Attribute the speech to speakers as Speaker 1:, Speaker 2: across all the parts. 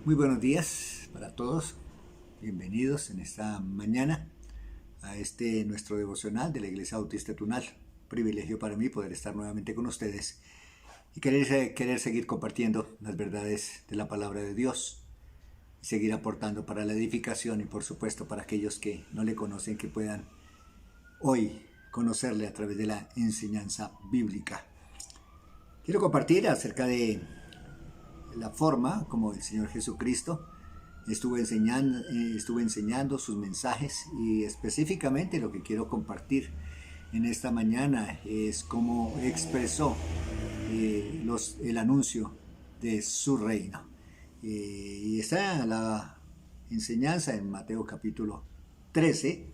Speaker 1: Muy buenos días para todos, bienvenidos en esta mañana a este nuestro devocional de la Iglesia Bautista Tunal. Privilegio para mí poder estar nuevamente con ustedes y querer seguir compartiendo las verdades de la palabra de Dios y seguir aportando para la edificación y por supuesto para aquellos que no le conocen que puedan hoy conocerle a través de la enseñanza bíblica. Quiero compartir acerca de la forma como el Señor Jesucristo estuvo enseñando sus mensajes, y específicamente lo que quiero compartir en esta mañana es cómo expresó el anuncio de su reino. Y está la enseñanza en Mateo capítulo 13,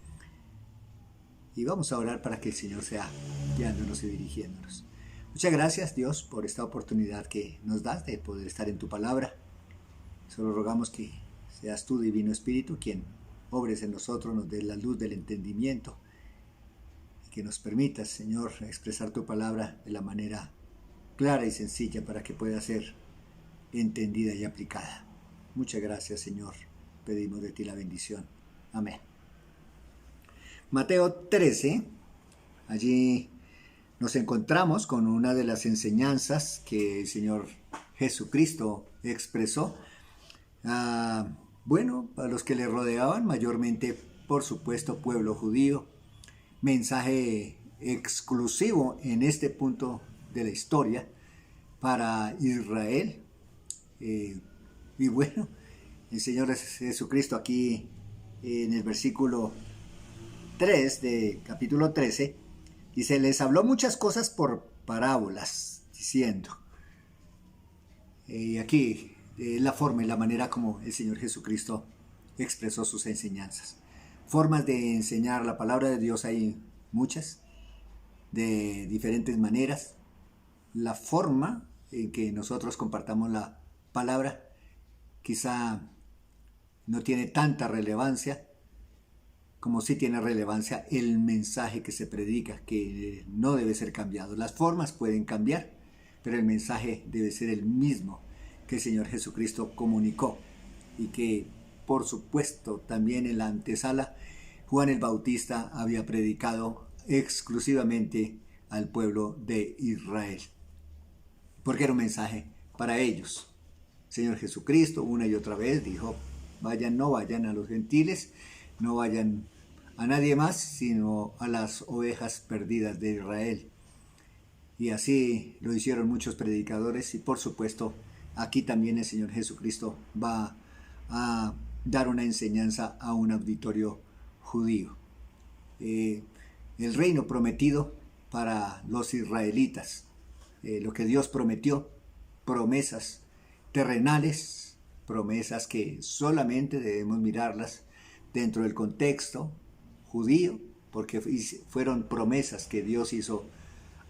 Speaker 1: y vamos a orar para que el Señor sea guiándonos y dirigiéndonos. Muchas gracias, Dios, por esta oportunidad que nos das de poder estar en tu palabra. Solo rogamos que seas tú, Divino Espíritu, quien obres en nosotros, nos des la luz del entendimiento y que nos permitas, Señor, expresar tu palabra de la manera clara y sencilla para que pueda ser entendida y aplicada. Muchas gracias, Señor. Pedimos de ti la bendición. Amén. Mateo 13, allí nos encontramos con una de las enseñanzas que el Señor Jesucristo expresó. Bueno, a los que le rodeaban, mayormente, por supuesto, pueblo judío. Mensaje exclusivo en este punto de la historia para Israel. Y bueno, el Señor Jesucristo aquí en el versículo 3 de capítulo 13, dice, les habló muchas cosas por parábolas, diciendo. Y aquí la forma y la manera como el Señor Jesucristo expresó sus enseñanzas. Formas de enseñar la palabra de Dios hay muchas, de diferentes maneras. La forma en que nosotros compartamos la palabra quizá no tiene tanta relevancia, como sí tiene relevancia el mensaje que se predica, que no debe ser cambiado. Las formas pueden cambiar, pero el mensaje debe ser el mismo que el Señor Jesucristo comunicó, y que, por supuesto, también en la antesala, Juan el Bautista había predicado exclusivamente al pueblo de Israel, porque era un mensaje para ellos. El Señor Jesucristo una y otra vez dijo, no vayan a los gentiles, no vayan a nadie más, sino a las ovejas perdidas de Israel. Y así lo hicieron muchos predicadores, y por supuesto, aquí también el Señor Jesucristo va a dar una enseñanza a un auditorio judío. El reino prometido para los israelitas, lo que Dios prometió, promesas terrenales, promesas que solamente debemos mirarlas dentro del contexto judío, porque fueron promesas que Dios hizo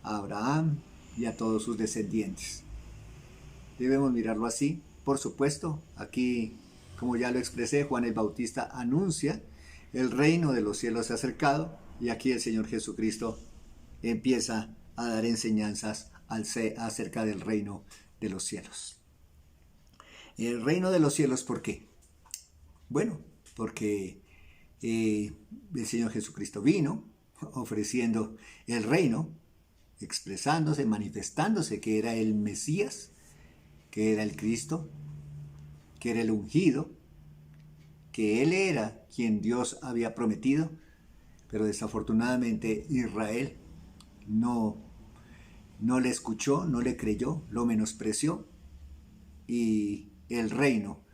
Speaker 1: a Abraham y a todos sus descendientes. Debemos mirarlo así. Por supuesto, aquí, como ya lo expresé, Juan el Bautista anuncia el reino de los cielos se ha acercado, y aquí el Señor Jesucristo empieza a dar enseñanzas acerca del reino de los cielos. El reino de los cielos, ¿por qué? Bueno, porque el Señor Jesucristo vino ofreciendo el reino, expresándose, manifestándose que era el Mesías, que era el Cristo, que era el ungido, que Él era quien Dios había prometido, pero desafortunadamente Israel no le escuchó, no le creyó, lo menospreció, y el reino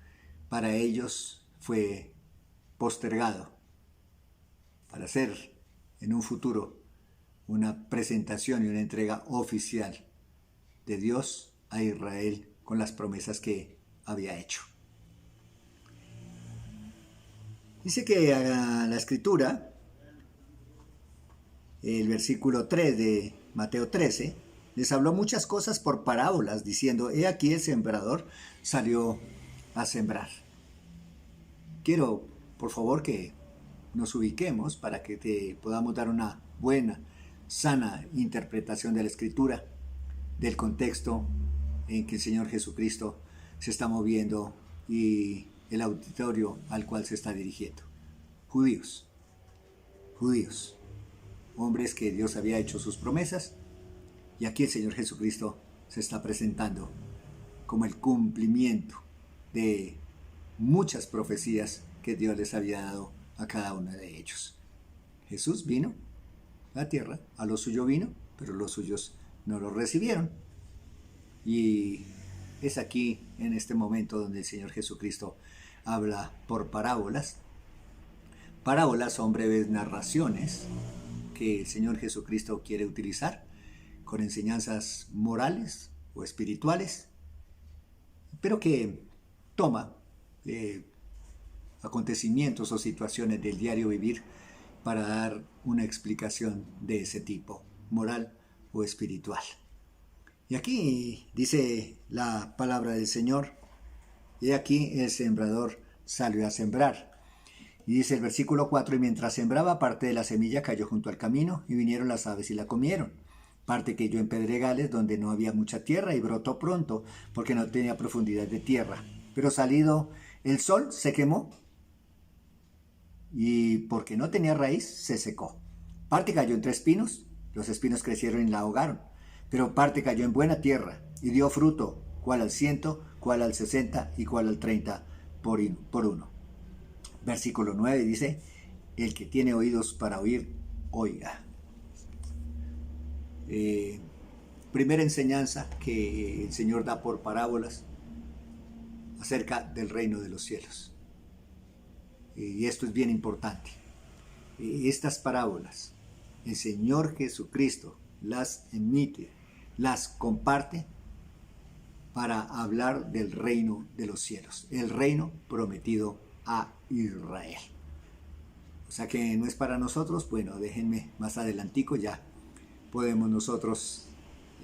Speaker 1: para ellos fue postergado para hacer en un futuro una presentación y una entrega oficial de Dios a Israel con las promesas que había hecho. Dice que a la escritura, el versículo 3 de Mateo 13, les habló muchas cosas por parábolas, diciendo, he aquí el sembrador salió a sembrar. Quiero, por favor, que nos ubiquemos para que podamos dar una buena, sana interpretación de la Escritura, del contexto en que el Señor Jesucristo se está moviendo y el auditorio al cual se está dirigiendo. Judíos, judíos, hombres que Dios había hecho sus promesas, y aquí el Señor Jesucristo se está presentando como el cumplimiento de muchas profecías que Dios les había dado a cada uno de ellos. Jesús vino a la tierra, a lo suyo vino, pero los suyos no lo recibieron. Y es aquí, en este momento, donde el Señor Jesucristo habla por parábolas. Parábolas son breves narraciones que el Señor Jesucristo quiere utilizar con enseñanzas morales o espirituales, pero que toma acontecimientos o situaciones del diario vivir para dar una explicación de ese tipo, moral o espiritual. Y aquí dice la palabra del Señor, y aquí el sembrador salió a sembrar. Y dice el versículo 4, y mientras sembraba, parte de la semilla cayó junto al camino, y vinieron las aves y la comieron. Parte cayó en pedregales donde no había mucha tierra, y brotó pronto, porque no tenía profundidad de tierra. Pero salido el sol, se quemó, y porque no tenía raíz, se secó. Parte cayó entre espinos, los espinos crecieron y la ahogaron. Pero parte cayó en buena tierra, y dio fruto, cual al 100, cual al 60 y cual al 30 por uno. Versículo 9 dice, el que tiene oídos para oír, oiga. Primera enseñanza que el Señor da por parábolas acerca del reino de los cielos. Y esto es bien importante. Estas parábolas, el Señor Jesucristo las emite, las comparte para hablar del reino de los cielos, el reino prometido a Israel. O sea que no es para nosotros. Bueno, déjenme más adelantico, ya podemos nosotros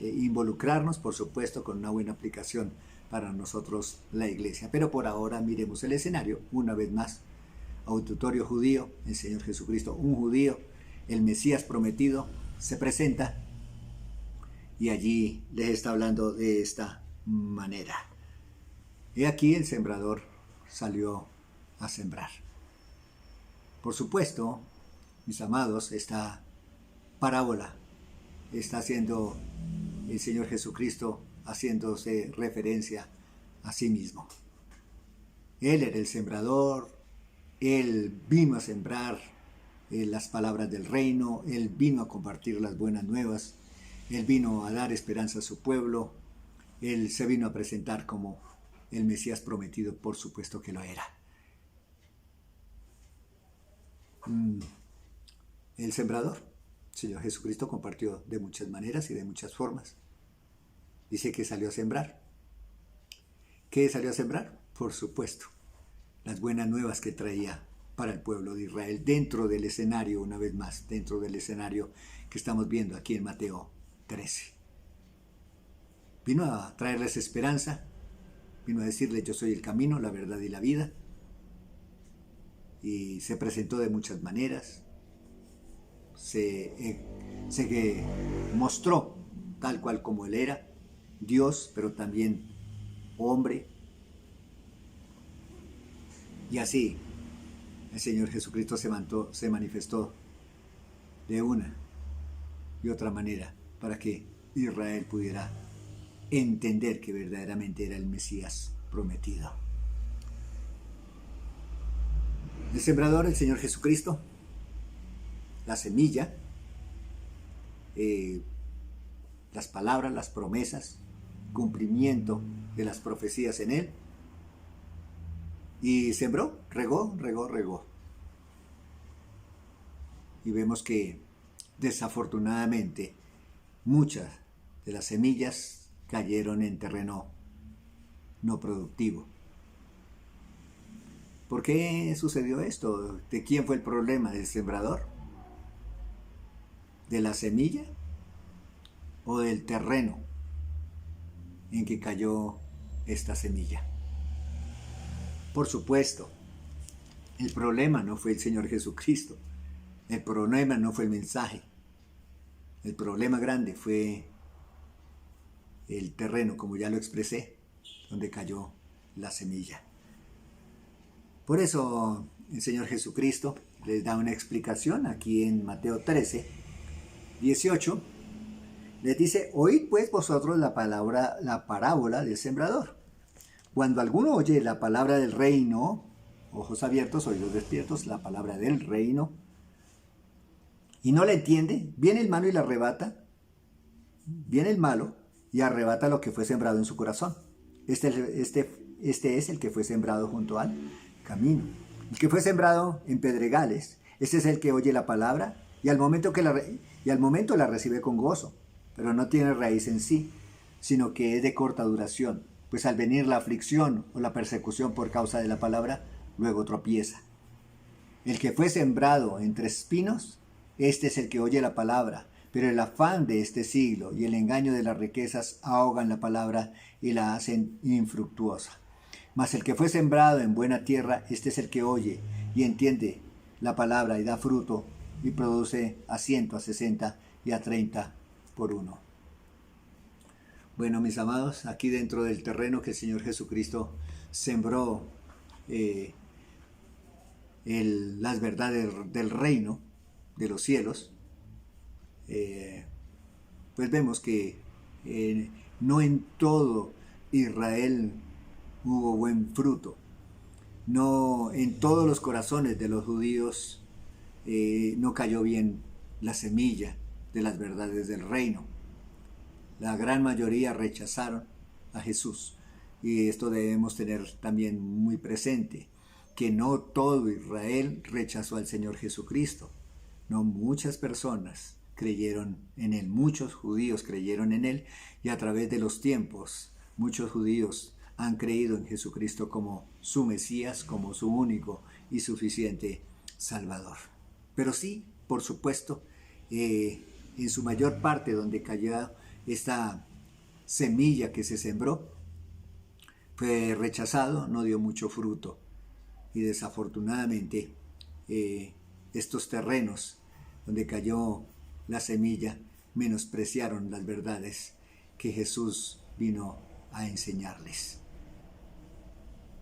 Speaker 1: involucrarnos, por supuesto, con una buena aplicación para nosotros la iglesia. Pero por ahora miremos el escenario, una vez más, auditorio judío, el Señor Jesucristo, un judío, el Mesías prometido, se presenta y allí les está hablando de esta manera. He aquí el sembrador salió a sembrar. Por supuesto, mis amados, esta parábola está haciendo el Señor Jesucristo haciéndose referencia a sí mismo. Él era el sembrador, Él vino a sembrar las palabras del reino, Él vino a compartir las buenas nuevas, Él vino a dar esperanza a su pueblo, Él se vino a presentar como el Mesías prometido, por supuesto que lo era. El sembrador, el Señor Jesucristo, compartió de muchas maneras y de muchas formas. Dice que salió a sembrar. ¿Qué salió a sembrar? Por supuesto, las buenas nuevas que traía para el pueblo de Israel, dentro del escenario, una vez más, dentro del escenario que estamos viendo aquí en Mateo 13. Vino a traerles esperanza, vino a decirles: yo soy el camino, la verdad y la vida. Y se presentó de muchas maneras, se mostró tal cual como Él era, Dios, pero también hombre. Y así el Señor Jesucristo se manifestó de una y otra manera para que Israel pudiera entender que verdaderamente era el Mesías prometido. El sembrador, el Señor Jesucristo, la semilla, las palabras, las promesas, cumplimiento de las profecías en Él. Y sembró, regó. Y vemos que desafortunadamente muchas de las semillas cayeron en terreno no productivo. ¿Por qué sucedió esto? ¿De quién fue el problema? ¿Del sembrador? ¿De la semilla? ¿O del terreno en que cayó esta semilla? Por supuesto, el problema no fue el Señor Jesucristo. El problema no fue el mensaje. El problema grande fue el terreno, como ya lo expresé, donde cayó la semilla. Por eso el Señor Jesucristo les da una explicación aquí en Mateo 13, 18. Les dice: oíd pues vosotros la parábola del sembrador. Cuando alguno oye la palabra del reino, ojos abiertos, oídos despiertos, la palabra del reino, y no la entiende, viene el malo y la arrebata, viene el malo y arrebata lo que fue sembrado en su corazón. Este es el que fue sembrado junto al camino. El que fue sembrado en pedregales, este es el que oye la palabra y al momento la recibe con gozo, pero no tiene raíz en sí, sino que es de corta duración, pues al venir la aflicción o la persecución por causa de la palabra, luego tropieza. El que fue sembrado entre espinos, este es el que oye la palabra, pero el afán de este siglo y el engaño de las riquezas ahogan la palabra y la hacen infructuosa. Mas el que fue sembrado en buena tierra, este es el que oye y entiende la palabra y da fruto y produce a 100, a 60 y a 30 por uno. Bueno, mis amados, aquí dentro del terreno que el Señor Jesucristo sembró las verdades del reino, de los cielos, pues vemos que no en todo Israel hubo buen fruto. No en todos los corazones de los judíos no cayó bien la semilla de las verdades del reino. La gran mayoría rechazaron a Jesús. Y esto debemos tener también muy presente, que no todo Israel rechazó al Señor Jesucristo. No, muchas personas creyeron en Él, muchos judíos creyeron en Él, y a través de los tiempos muchos judíos han creído en Jesucristo como su Mesías, como su único y suficiente Salvador. Pero sí, por supuesto, en su mayor parte donde cayó esta semilla que se sembró, fue rechazado, no dio mucho fruto. Y desafortunadamente, estos terrenos donde cayó la semilla menospreciaron las verdades que Jesús vino a enseñarles.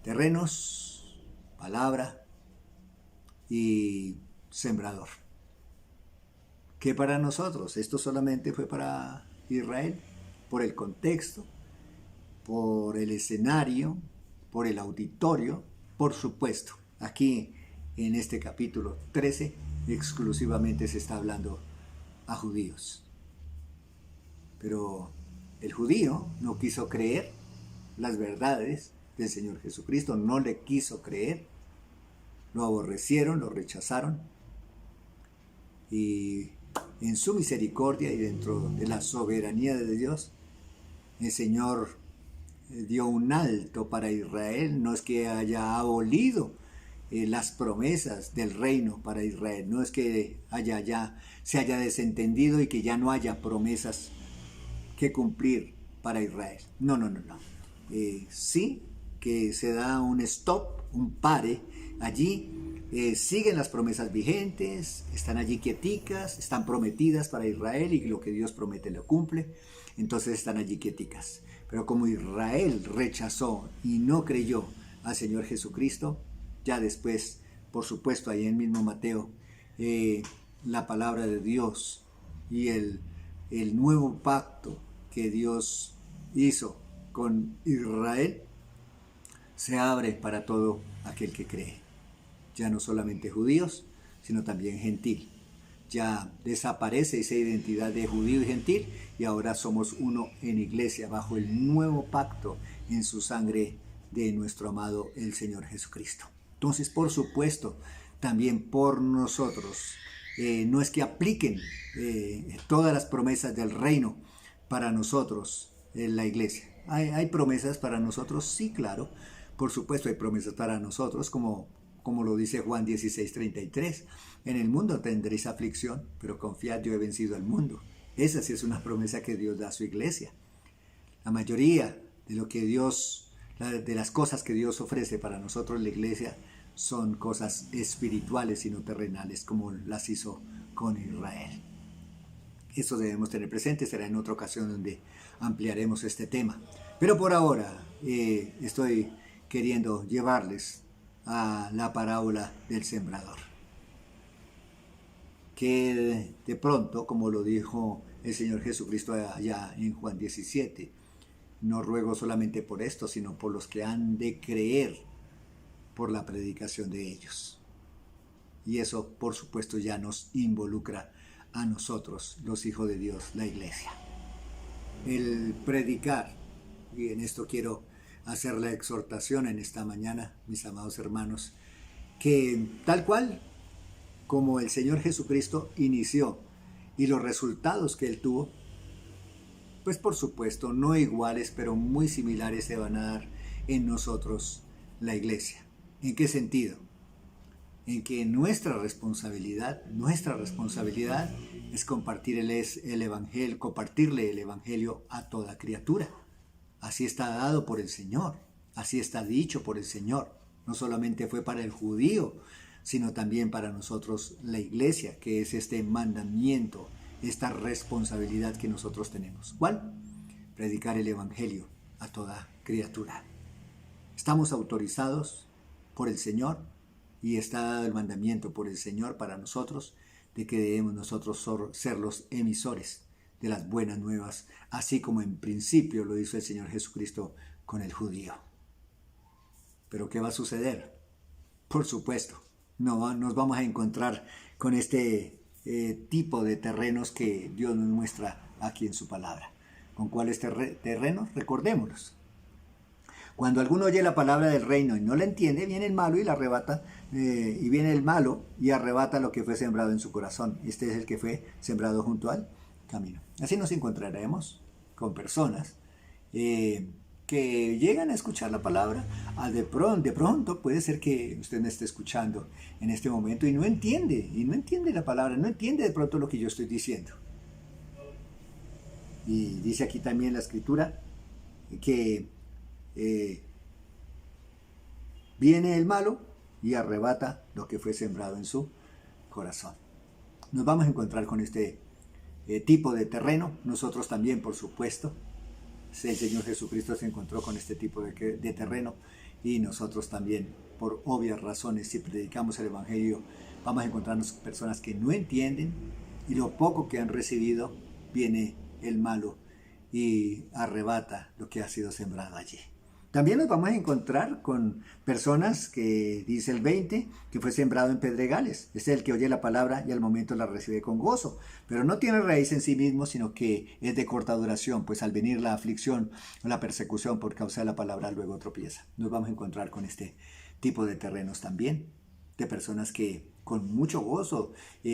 Speaker 1: Terrenos, palabra y sembrador. ¿Qué para nosotros? Esto solamente fue para Israel, por el contexto, por el escenario, por el auditorio, por supuesto. Aquí en este capítulo 13 exclusivamente se está hablando a judíos. Pero el judío no quiso creer las verdades del Señor Jesucristo, no le quiso creer, lo aborrecieron, lo rechazaron, y en su misericordia y dentro de la soberanía de Dios, el Señor dio un alto para Israel. No es que haya abolido las promesas del reino para Israel, no es que se haya desentendido y que ya no haya promesas que cumplir para Israel. No. Sí que se da un stop, un pare allí. Siguen las promesas vigentes, están allí quieticas, están prometidas para Israel y lo que Dios promete lo cumple, entonces están allí quieticas. Pero como Israel rechazó y no creyó al Señor Jesucristo, ya después, por supuesto, ahí en mismo Mateo, la palabra de Dios y el nuevo pacto que Dios hizo con Israel se abre para todo aquel que cree. Ya no solamente judíos, sino también gentil. Ya desaparece esa identidad de judío y gentil y ahora somos uno en iglesia bajo el nuevo pacto en su sangre de nuestro amado el Señor Jesucristo. Entonces, por supuesto, también por nosotros, no es que apliquen todas las promesas del reino para nosotros en la iglesia. ¿Hay promesas para nosotros? Sí, claro. Por supuesto hay promesas para nosotros, como lo dice Juan 16:33. En el mundo tendréis aflicción, pero confiad, yo he vencido al mundo. Esa sí es una promesa que Dios da a su iglesia. La mayoría de las cosas que Dios ofrece para nosotros en la iglesia son cosas espirituales y no terrenales, como las hizo con Israel. Eso debemos tener presente, será en otra ocasión donde ampliaremos este tema. Pero por ahora estoy queriendo llevarles a la parábola del sembrador. Que de pronto, como lo dijo el Señor Jesucristo allá en Juan 17, no ruego solamente por esto, sino por los que han de creer por la predicación de ellos. Y eso, por supuesto, ya nos involucra a nosotros, los hijos de Dios, la iglesia. El predicar, y en esto quiero hacer la exhortación en esta mañana, mis amados hermanos, que tal cual como el Señor Jesucristo inició y los resultados que Él tuvo, pues por supuesto no iguales, pero muy similares se van a dar en nosotros, la iglesia. ¿En qué sentido? En que nuestra responsabilidad es compartirle el Evangelio a toda criatura. Así está dado por el Señor, así está dicho por el Señor. No solamente fue para el judío, sino también para nosotros la iglesia, que es este mandamiento, esta responsabilidad que nosotros tenemos. ¿Cuál? Predicar el Evangelio a toda criatura. Estamos autorizados por el Señor y está dado el mandamiento por el Señor para nosotros de que debemos nosotros ser los emisores de las buenas nuevas, así como en principio lo hizo el Señor Jesucristo con el judío. ¿Pero qué va a suceder? Por supuesto, no nos vamos a encontrar con este tipo de terrenos que Dios nos muestra aquí en su palabra. ¿Con cuáles terrenos? Recordémoslos. Cuando alguno oye la palabra del reino y no la entiende, viene el malo y la arrebata, y viene el malo y arrebata lo que fue sembrado en su corazón. Este es el que fue sembrado junto al camino. Así nos encontraremos con personas que llegan a escuchar la palabra. De pronto puede ser que usted me esté escuchando en este momento y no entiende la palabra, no entiende de pronto lo que yo estoy diciendo. Y dice aquí también la escritura que viene el malo y arrebata lo que fue sembrado en su corazón. Nos vamos a encontrar con este tipo de terreno, nosotros también, por supuesto. El Señor Jesucristo se encontró con este tipo de terreno y nosotros también, por obvias razones, si predicamos el Evangelio, vamos a encontrarnos personas que no entienden y lo poco que han recibido, viene el malo y arrebata lo que ha sido sembrado allí. También nos vamos a encontrar con personas que, dice el 20, que fue sembrado en pedregales. Este es el que oye la palabra y al momento la recibe con gozo, pero no tiene raíz en sí mismo, sino que es de corta duración, pues al venir la aflicción o la persecución por causa de la palabra, luego tropieza. Nos vamos a encontrar con este tipo de terrenos también, de personas que con mucho gozo,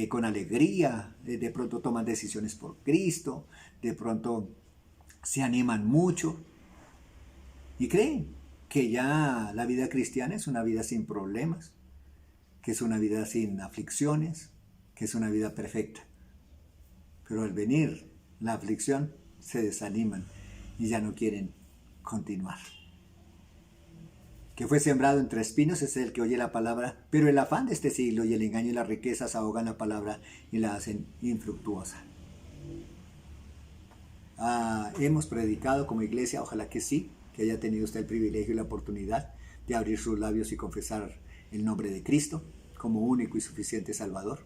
Speaker 1: con alegría, de pronto toman decisiones por Cristo, de pronto se animan mucho, y creen que ya la vida cristiana es una vida sin problemas, que es una vida sin aflicciones, que es una vida perfecta. Pero al venir la aflicción, se desaniman y ya no quieren continuar. Que fue sembrado entre espinos es el que oye la palabra, pero el afán de este siglo y el engaño y las riquezas ahogan la palabra y la hacen infructuosa. Hemos predicado como iglesia, ojalá que sí, que haya tenido usted el privilegio y la oportunidad de abrir sus labios y confesar el nombre de Cristo como único y suficiente Salvador.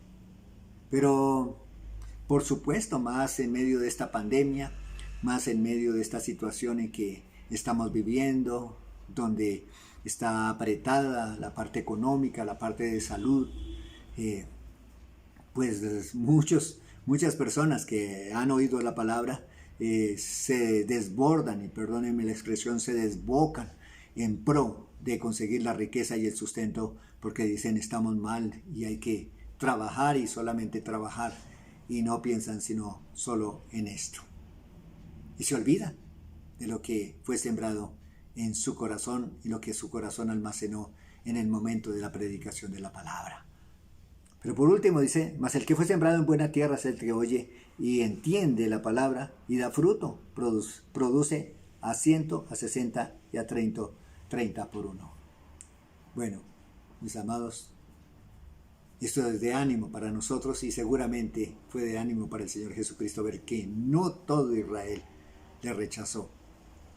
Speaker 1: Pero, por supuesto, más en medio de esta pandemia, más en medio de esta situación en que estamos viviendo, donde está apretada la parte económica, la parte de salud, pues muchas personas que han oído la palabra se desbordan, y perdónenme la expresión, se desbocan en pro de conseguir la riqueza y el sustento, porque dicen estamos mal y hay que trabajar y solamente trabajar, y no piensan sino solo en esto. Y se olvidan de lo que fue sembrado en su corazón y lo que su corazón almacenó en el momento de la predicación de la palabra. Pero por último dice, mas el que fue sembrado en buena tierra es el que oye y entiende la palabra y da fruto, produce a 100, a 60 y a 30 por uno. Bueno, mis amados, esto es de ánimo para nosotros y seguramente fue de ánimo para el Señor Jesucristo ver que no todo Israel le rechazó.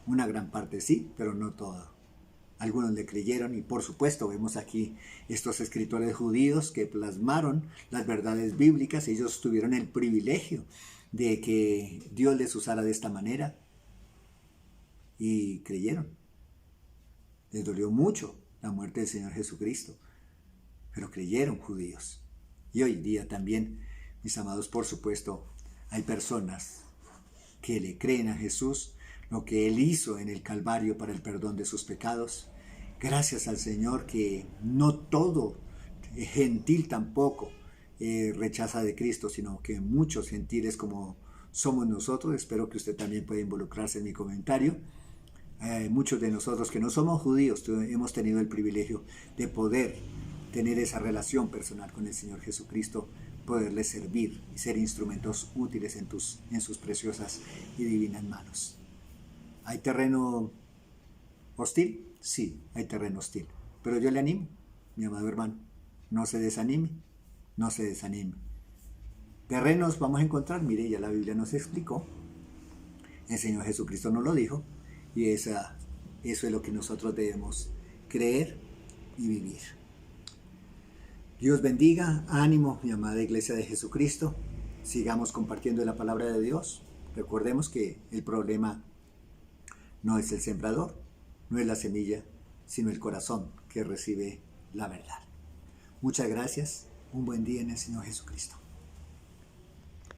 Speaker 1: Una gran parte sí, pero no todo. Algunos le creyeron y por supuesto vemos aquí estos escritores judíos que plasmaron las verdades bíblicas. Ellos tuvieron el privilegio de que Dios les usara de esta manera y creyeron. Les dolió mucho la muerte del Señor Jesucristo, pero creyeron judíos. Y hoy día también, mis amados, por supuesto, hay personas que le creen a Jesús, lo que Él hizo en el Calvario para el perdón de sus pecados. Gracias al Señor que no todo gentil tampoco rechaza de Cristo, sino que muchos gentiles como somos nosotros. Espero que usted también pueda involucrarse en mi comentario. Muchos de nosotros que no somos judíos hemos tenido el privilegio de poder tener esa relación personal con el Señor Jesucristo, poderle servir y ser instrumentos útiles en sus preciosas y divinas manos. ¿Hay terreno hostil? Sí, hay terreno hostil. Pero yo le animo, mi amado hermano, no se desanime, no se desanime. Terrenos vamos a encontrar, mire, ya la Biblia nos explicó, el Señor Jesucristo nos lo dijo, y eso es lo que nosotros debemos creer y vivir. Dios bendiga, ánimo, mi amada Iglesia de Jesucristo. Sigamos compartiendo la palabra de Dios. Recordemos que el problema no es el sembrador, no es la semilla, sino el corazón que recibe la verdad. Muchas gracias, un buen día en el Señor Jesucristo.